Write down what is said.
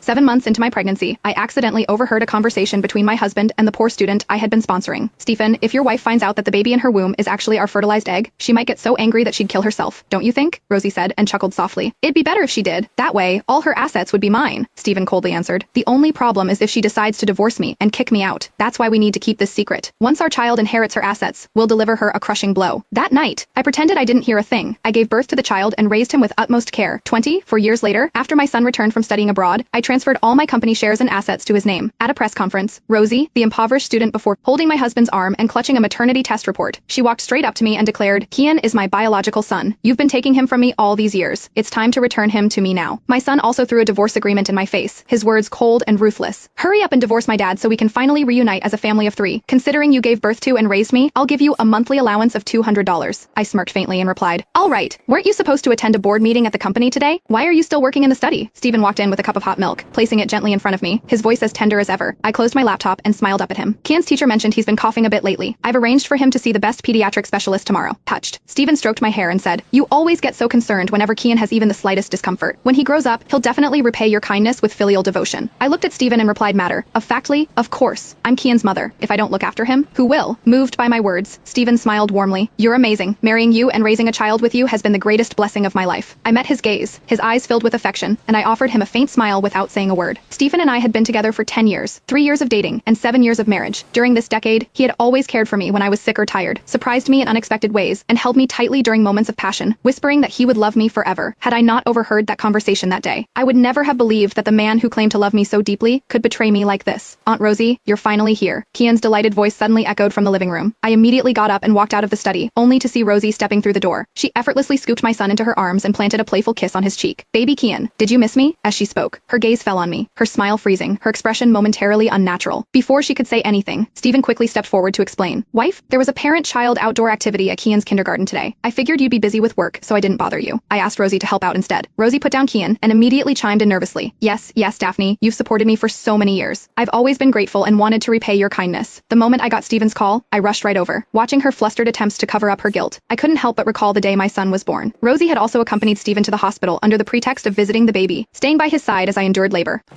7 months into my pregnancy, I accidentally overheard a conversation between my husband and the poor student I had been sponsoring. Stephen, if your wife finds out that the baby in her womb is actually our fertilized egg, she might get so angry that she'd kill herself, don't you think? Rosie said and chuckled softly. It'd be better if she did. That way, all her assets would be mine, Stephen coldly answered. The only problem is if she decides to divorce me and kick me out. That's why we need to keep this secret. Once our child inherits her assets, we'll deliver her a crushing blow. That night, I pretended I didn't hear a thing. I gave birth to the child and raised him with utmost care. 24 years later, after my son returned from studying abroad, I transferred all my company shares and assets to his name. At a press conference, Rosie, the impoverished student before holding my husband's arm and clutching a maternity test report, she walked straight up to me and declared, Kian is my biological son. You've been taking him from me all these years. It's time to return him to me now. My son also threw a divorce agreement in my face, his words cold and ruthless. Hurry up and divorce my dad so we can finally reunite as a family of 3. Considering you gave birth to and raised me, I'll give you a monthly allowance of $200. I smirked faintly and replied, all right, weren't you supposed to attend a board meeting at the company today? Why are you still working in the study? Stephen walked in with a cup of hot milk, placing it gently in front of me, his voice as tender as ever. I closed my laptop and smiled up at him. Kian's teacher mentioned he's been coughing a bit lately. I've arranged for him to see the best pediatric specialist tomorrow. Touched. Stephen stroked my hair and said, you always get so concerned whenever Kian has even the slightest discomfort. When he grows up, he'll definitely repay your kindness with filial devotion. I looked at Stephen and replied matter-of-factly, of course. I'm Kian's mother. If I don't look after him, who will? Moved by my words, Stephen smiled warmly. You're amazing. Marrying you and raising a child with you has been the greatest blessing of my life. I met his gaze, his eyes filled with affection, and I offered him a faint smile without saying a word. Stephen and I had been together for 10 years, 3 years of dating, and 7 years of marriage. During this decade, he had always cared for me when I was sick or tired, surprised me in unexpected ways, and held me tightly during moments of passion, whispering that he would love me forever. Had I not overheard that conversation that day, I would never have believed that the man who claimed to love me so deeply could betray me like this. Aunt Rosie, you're finally here. Kian's delighted voice suddenly echoed from the living room. I immediately got up and walked out of the study, only to see Rosie stepping through the door. She effortlessly scooped my son into her arms and planted a playful kiss on his cheek. Baby Kian, did you miss me? As she spoke, her gaze fell on me, her smile freezing, her expression momentarily unnatural. Before she could say anything, Stephen quickly stepped forward to explain. Wife, there was a parent-child outdoor activity at Kian's kindergarten today. I figured you'd be busy with work, so I didn't bother you. I asked Rosie to help out instead. Rosie put down Kian and immediately chimed in nervously. Yes, Daphne, you've supported me for so many years. I've always been grateful and wanted to repay your kindness. The moment I got Stephen's call, I rushed right over, watching her flustered attempts to cover up her guilt. I couldn't help but recall the day my son was born. Rosie had also accompanied Stephen to the hospital under the pretext of visiting the baby, staying by his side as I endured labor.